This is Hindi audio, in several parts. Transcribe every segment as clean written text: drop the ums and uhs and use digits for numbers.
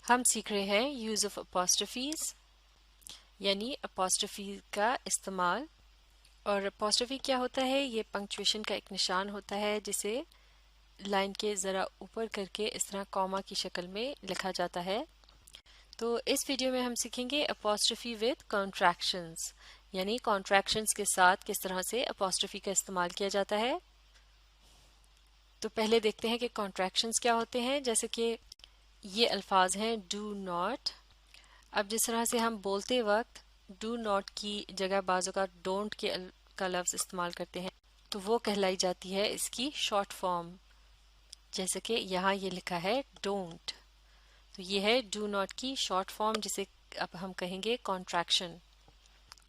हम सीख रहे हैं यूज़ ऑफ अपॉस्ट्रफीज यानी अपॉस्ट्रफी का इस्तेमाल। और अपॉस्ट्रफी क्या होता है? ये पंक्चुएशन का एक निशान होता है जिसे लाइन के ज़रा ऊपर करके इस तरह कॉमा की शक्ल में लिखा जाता है। तो इस वीडियो में हम सीखेंगे अपॉस्ट्रफी विद कॉन्ट्रैक्शंस, यानी कॉन्ट्रैक्शंस के साथ किस तरह से अपॉस्ट्रफी का इस्तेमाल किया जाता है। तो पहले देखते हैं कि कॉन्ट्रैक्शंस क्या होते हैं। जैसे कि ये अल्फाज हैं डू नॉट। अब जिस तरह से हम बोलते वक्त डू नॉट की जगह बाजू का डोंट का लफ्ज़ इस्तेमाल करते हैं, तो वो कहलाई जाती है इसकी शॉर्ट फॉर्म। जैसे कि यहाँ ये लिखा है डोंट, तो ये है डू नॉट की शॉर्ट फॉर्म, जिसे अब हम कहेंगे कॉन्ट्रैक्शन।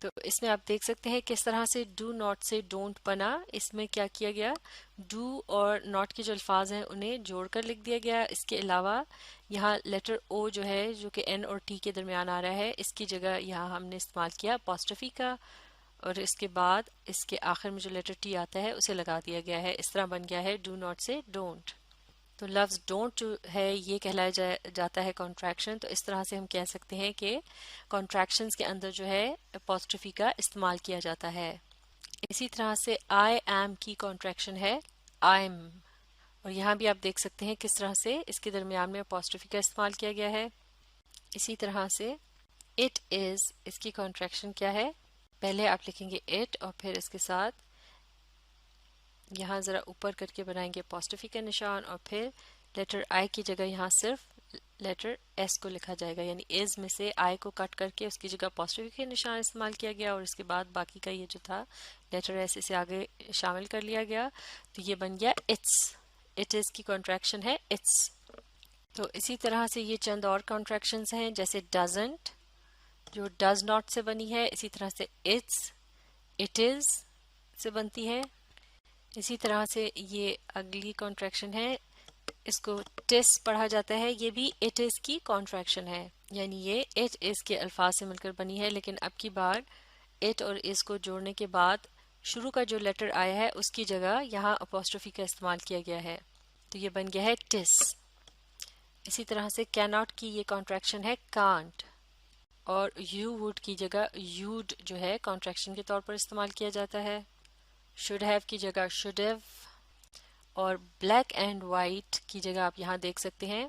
तो इसमें आप देख सकते हैं किस तरह से डू नॉट से डोंट बना। इसमें क्या किया गया, डू और नॉट के जो अल्फाज हैं उन्हें जोड़कर लिख दिया गया। इसके अलावा यहाँ लेटर ओ जो है, जो कि एन और टी के दरमियान आ रहा है, इसकी जगह यहाँ हमने इस्तेमाल किया अपॉस्ट्रफी का, और इसके बाद इसके आखिर में जो लेटर टी आता है उसे लगा दिया गया है। इस तरह बन गया है डू नॉट से डोंट। तो लफ्ज़ डोंट जो है ये कहलाया जाता है कॉन्ट्रैक्शन। तो इस तरह से हम कह सकते हैं कि कॉन्ट्रैक्शंस के अंदर जो है अपॉस्ट्रफी का इस्तेमाल किया जाता है। इसी तरह से आई एम की कॉन्ट्रैक्शन है आई एम, और यहाँ भी आप देख सकते हैं किस तरह से इसके दरमियान में अपॉस्ट्रफी का इस्तेमाल किया गया है। इसी तरह से इट इज़, इसकी कॉन्ट्रैक्शन क्या है? पहले आप लिखेंगे इट और फिर इसके साथ यहाँ ज़रा ऊपर करके बनाएंगे अपॉस्ट्रफी का निशान, और फिर लेटर आई की जगह यहाँ सिर्फ लेटर एस को लिखा जाएगा, यानी इज में से आई को कट करके उसकी जगह अपॉस्ट्रफी का निशान इस्तेमाल किया गया, और इसके बाद बाकी का ये जो था लेटर एस इसे आगे शामिल कर लिया गया। तो ये बन गया इट्स। इट इज़ की कॉन्ट्रैक्शन है इट्स। तो इसी तरह से ये चंद और कॉन्ट्रैक्शंस हैं, जैसे डजंट जो डज नॉट से बनी है, इसी तरह से इट्स इट इज़ से बनती है। इसी तरह से ये अगली कॉन्ट्रैक्शन है, इसको टिस पढ़ा जाता है, ये भी इट इज़ की कॉन्ट्रैक्शन है, यानी ये इट इज़ के अल्फाज से मिलकर बनी है, लेकिन अब की बार इट और इज़ को जोड़ने के बाद शुरू का जो लेटर आया है उसकी जगह यहाँ अपॉस्ट्रफी का इस्तेमाल किया गया है, तो ये बन गया है टिस। इसी तरह से कैनॉट की ये कॉन्ट्रैक्शन है कांट, और यू वुड की जगह यूड जो है कॉन्ट्रैक्शन के तौर पर इस्तेमाल किया जाता है। शुड हैव की जगह शुड हैव, और ब्लैक एंड वाइट की जगह आप यहाँ देख सकते हैं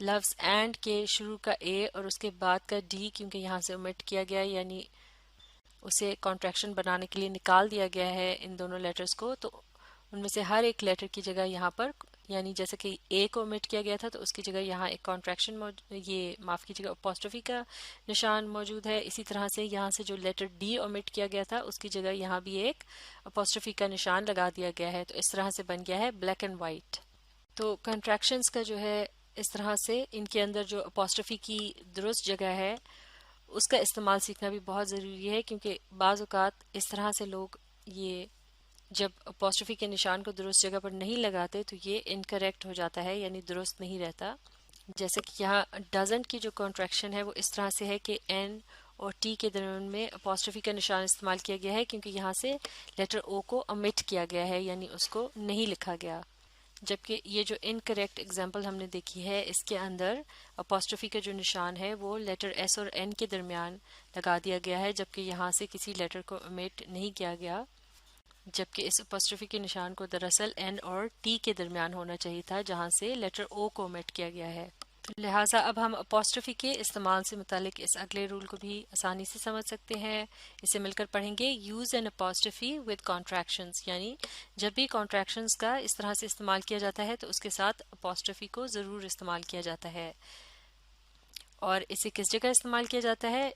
लफ्ज़ एंड के शुरू का ए और उसके बाद का डी, क्योंकि यहाँ से ओमिट किया गया, यानी उसे कॉन्ट्रैक्शन बनाने के लिए निकाल दिया गया है इन दोनों लेटर्स को। तो उनमें से हर एक लेटर की जगह यहाँ पर, यानी जैसे कि ए को ओमिट किया गया था तो उसकी जगह यहाँ एक कॉन्ट्रैक्शन, ये माफ़ कीजिएगा अपॉस्ट्रफी का निशान मौजूद है। इसी तरह से यहाँ से जो लेटर डी ओमिट किया गया था उसकी जगह यहाँ भी एक अपॉस्ट्रफी का निशान लगा दिया गया है। तो इस तरह से बन गया है ब्लैक एंड वाइट। तो कॉन्ट्रैक्शंस का जो है इस तरह से इनके अंदर जो अपॉस्ट्रफी की दुरुस्त जगह है उसका इस्तेमाल सीखना भी बहुत ज़रूरी है, क्योंकि बाज़ औक़ात इस तरह से लोग ये जब अपॉस्ट्रफी के निशान को दुरुस्त जगह पर नहीं लगाते तो ये इनकरेक्ट हो जाता है, यानी दुरुस्त नहीं रहता। जैसे कि यहाँ डजंट की जो कॉन्ट्रैक्शन है वो इस तरह से है कि एन और टी के दरमियान में अपॉस्ट्रफी का निशान इस्तेमाल किया गया है, क्योंकि यहाँ से लेटर ओ को ओमिट किया गया है, यानी उसको नहीं लिखा गया। जबकि ये जो इनकरेक्ट एग्जाम्पल हमने देखी है इसके अंदर अपॉस्ट्रफी का जो निशान है वो लेटर एस और एन के दरमियान लगा दिया गया है, जबकि यहाँ से किसी लेटर को ओमिट नहीं किया गया, जबकि इस अपॉस्ट्रफी के निशान को दरअसल एन और टी के दरमियान होना चाहिए था, जहाँ से लेटर ओ को ओमिट किया गया है। तो लिहाजा अब हम अपॉस्ट्रफी के इस्तेमाल से मुतालिक इस अगले रूल को भी आसानी से समझ सकते हैं। इसे मिलकर पढ़ेंगे। Use an apostrophe with contractions, यानी जब भी कॉन्ट्रैक्शंस का इस तरह से इस्तेमाल किया जाता है तो उसके साथ अपॉस्ट्रफी को ज़रूर इस्तेमाल किया जाता है। और इसे किस जगह इस्तेमाल किया जाता है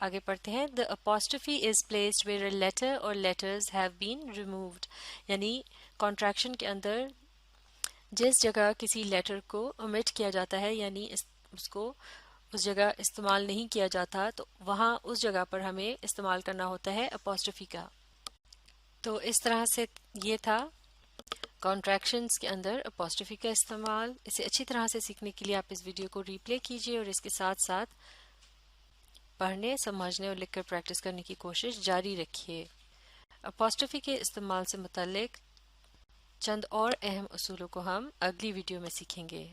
आगे पढ़ते हैं। The apostrophe is placed where a letter or letters have been removed, यानी कॉन्ट्रैक्शन के अंदर जिस जगह किसी लेटर को ओमिट किया जाता है, यानी उसको उस जगह इस्तेमाल नहीं किया जाता, तो वहाँ उस जगह पर हमें इस्तेमाल करना होता है अपॉस्ट्रफी का। तो इस तरह से ये था कॉन्ट्रैक्शंस के अंदर अपॉस्ट्रफी का इस्तेमाल। इसे अच्छी तरह से सीखने के लिए आप इस वीडियो को रिप्ले कीजिए और इसके साथ साथ पढ़ने, समझने और लिखकर प्रैक्टिस करने की कोशिश जारी रखिए। अपॉस्ट्रफी के इस्तेमाल से मुतालिक चंद और अहम उसूलों को हम अगली वीडियो में सीखेंगे।